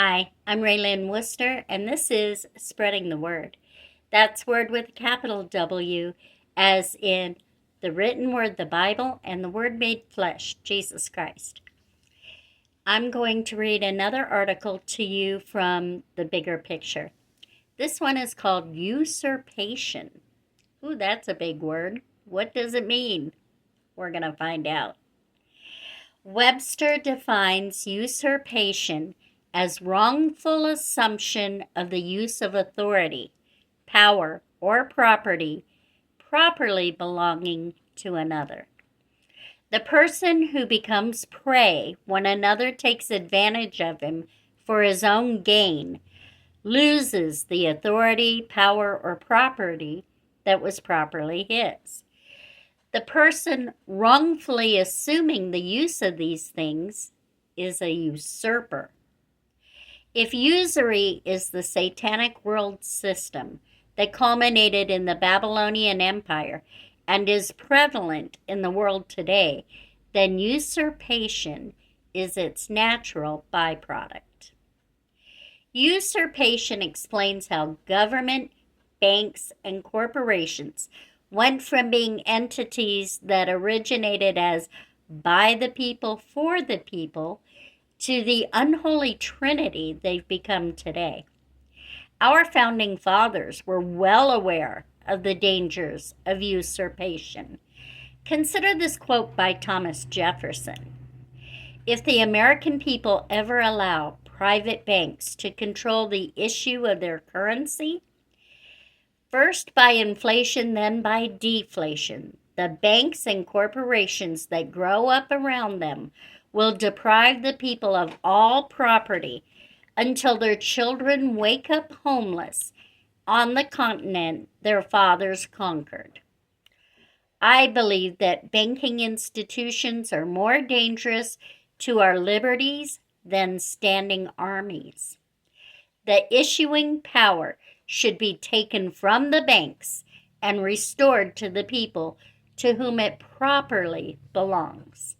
Hi, I'm Raylyn Worcester, and this is Spreading the Word. That's word with a capital W, as in the written word, the Bible, and the Word made flesh, Jesus Christ. I'm going to read another article to you from the bigger picture. This one is called Usurpation. Ooh, that's a big word. What does it mean? We're going to find out. Webster defines usurpation as wrongful assumption of the use of authority, power, or property properly belonging to another. The person who becomes prey when another takes advantage of him for his own gain loses the authority, power, or property that was properly his. The person wrongfully assuming the use of these things is a usurper. If usury is the satanic world system that culminated in the Babylonian Empire and is prevalent in the world today, then usurpation is its natural byproduct. Usurpation explains how government, banks, and corporations went from being entities that originated as by the people for the people to the unholy trinity they've become today. Our founding fathers were well aware of the dangers of usurpation. Consider this quote by Thomas Jefferson. If the American people ever allow private banks to control the issue of their currency, first by inflation, then by deflation, the banks and corporations that grow up around them will deprive the people of all property until their children wake up homeless on the continent their fathers conquered. I believe that banking institutions are more dangerous to our liberties than standing armies. The issuing power should be taken from the banks and restored to the people to whom it properly belongs.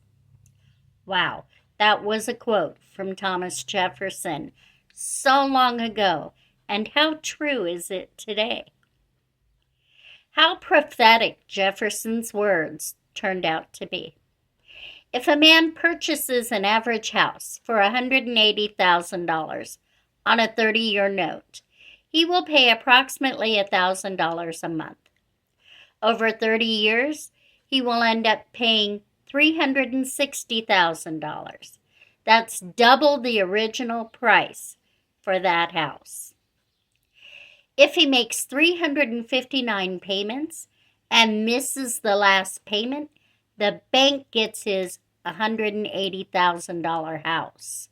Wow, that was a quote from Thomas Jefferson so long ago, and how true is it today? How prophetic Jefferson's words turned out to be. If a man purchases an average house for $180,000 on a 30-year note, he will pay approximately $1,000 a month. Over 30 years, he will end up paying $360,000. That's double the original price for that house. If he makes 359 payments and misses the last payment, the bank gets his $180,000 house.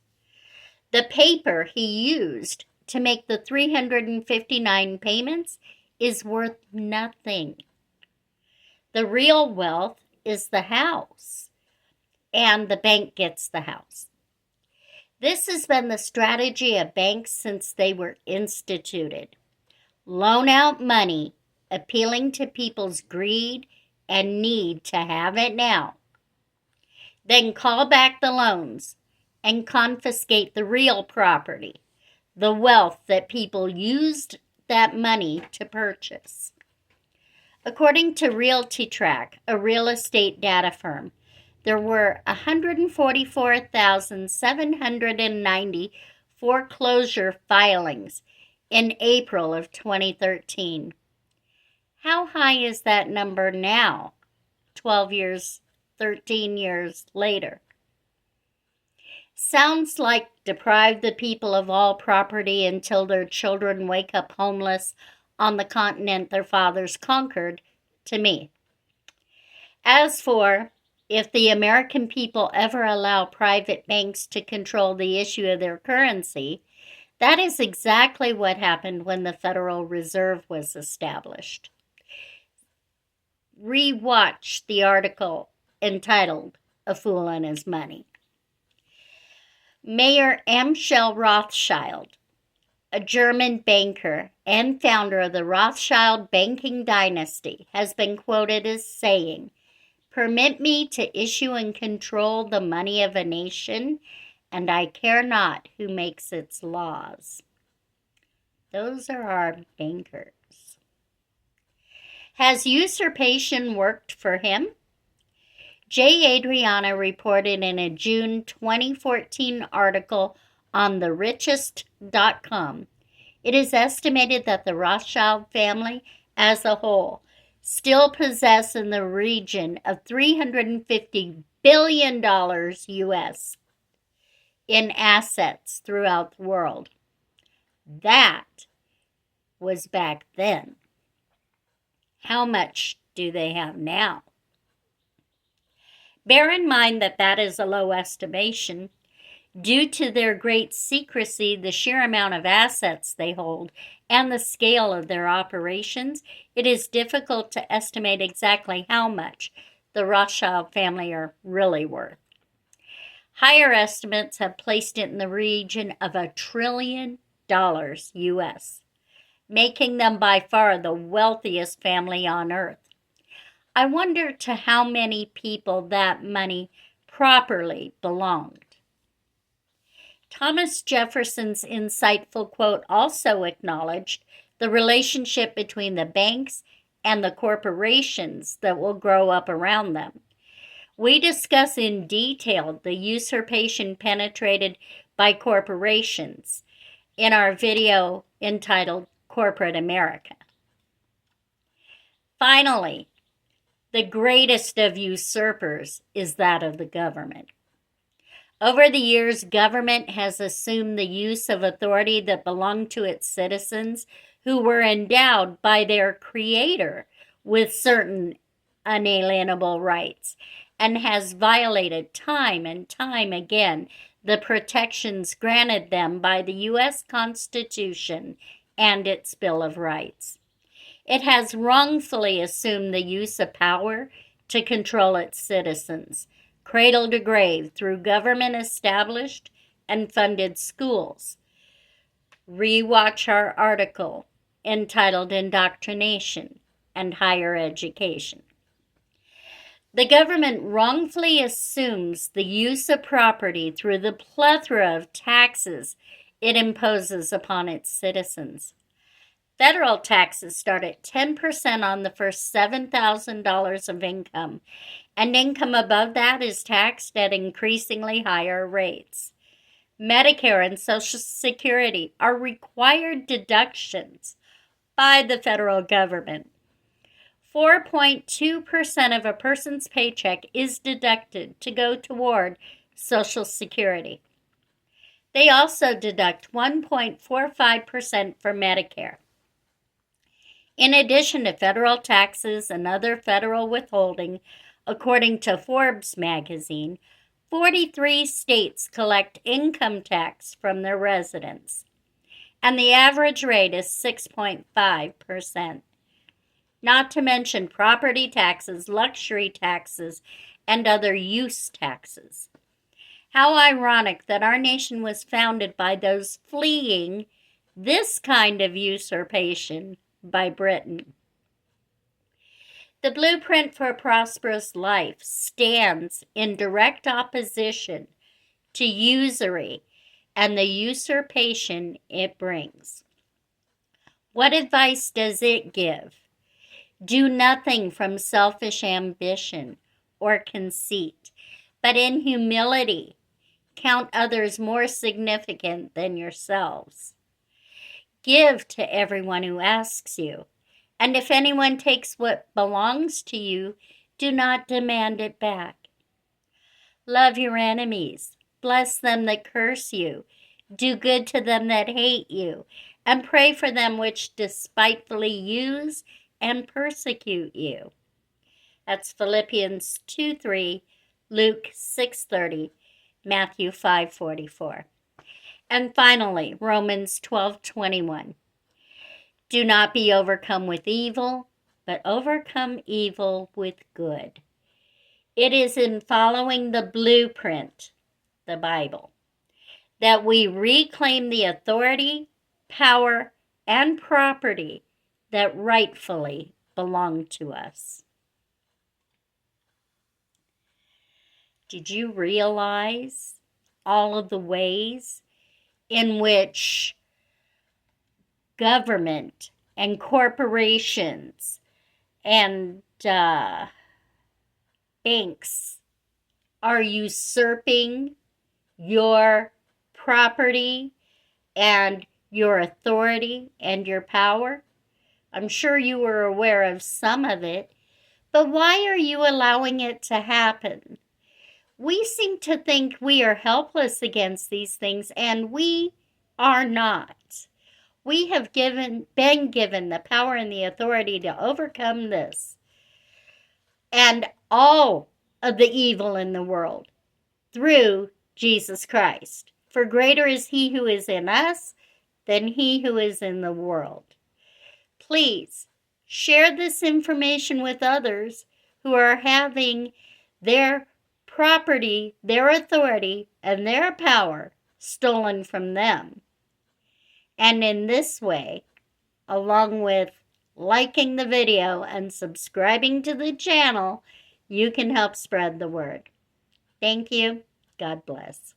The paper he used to make the 359 payments is worth nothing. The real wealth is the house, and the bank gets the house. This has been the strategy of banks since they were instituted. Loan out money, appealing to people's greed and need to have it now. Then call back the loans and confiscate the real property, the wealth that people used that money to purchase. According to RealtyTrack, a real estate data firm, there were 144,790 foreclosure filings in April of 2013. How high is that number now, 13 years later? Sounds like deprive the people of all property until their children wake up homeless on the continent their fathers conquered to me. As for if the American people ever allow private banks to control the issue of their currency, that is exactly what happened when the Federal Reserve was established. Rewatch the article entitled "A Fool and His Money." Mayor Amschel Rothschild, a German banker and founder of the Rothschild banking dynasty, has been quoted as saying, "Permit me to issue and control the money of a nation, and I care not who makes its laws. Those are our bankers. Has usurpation worked for him? J. Adriana reported in a June 2014 article on therichest.com. It is estimated that the Rothschild family as a whole still possess in the region of $350 billion US in assets throughout the world. That was back then. How much do they have now? Bear in mind that that is a low estimation. Due to their great secrecy, the sheer amount of assets they hold, and the scale of their operations, it is difficult to estimate exactly how much the Rothschild family are really worth. Higher estimates have placed it in the region of $1 trillion US, making them by far the wealthiest family on earth. I wonder to how many people that money properly belonged. Thomas Jefferson's insightful quote also acknowledged the relationship between the banks and the corporations that will grow up around them. We discuss in detail the usurpation penetrated by corporations in our video entitled Corporate America. Finally, the greatest of usurpers is that of the government. Over the years, government has assumed the use of authority that belonged to its citizens who were endowed by their creator with certain unalienable rights, and has violated time and time again the protections granted them by the U.S. Constitution and its Bill of Rights. It has wrongfully assumed the use of power to control its citizens, cradle to grave, through government-established and funded schools. Rewatch our article entitled Indoctrination and Higher Education. The government wrongfully assumes the use of property through the plethora of taxes it imposes upon its citizens. Federal taxes start at 10% on the first $7,000 of income, and income above that is taxed at increasingly higher rates. Medicare and Social Security are required deductions by the federal government. 4.2% of a person's paycheck is deducted to go toward Social Security. They also deduct 1.45% for Medicare. In addition to federal taxes and other federal withholding, according to Forbes magazine, 43 states collect income tax from their residents, and the average rate is 6.5%. Not to mention property taxes, luxury taxes, and other use taxes. How ironic that our nation was founded by those fleeing this kind of usurpation by Britain. The blueprint for a prosperous life stands in direct opposition to usury and the usurpation it brings. What advice does it give? Do nothing from selfish ambition or conceit, but in humility count others more significant than yourselves. Give to everyone who asks you, and if anyone takes what belongs to you, do not demand it back. Love your enemies, bless them that curse you, do good to them that hate you, and pray for them which despitefully use and persecute you. That's Philippians 2:3, Luke 6:30, Matthew 5:44. And finally, Romans 12:21. Do not be overcome with evil, but overcome evil with good. It is in following the blueprint, the Bible, that we reclaim the authority, power, and property that rightfully belong to us. Did you realize all of the ways in which government and corporations and banks are usurping your property and your authority and your power. I'm sure you were aware of some of it, but why are you allowing it to happen? We seem to think we are helpless against these things, and we are not. We have been given the power and the authority to overcome this and all of the evil in the world through Jesus Christ. For greater is he who is in us than he who is in the world. Please share this information with others who are having their property, their authority, and their power stolen from them. And in this way, along with liking the video and subscribing to the channel, you can help spread the word. Thank you. God bless.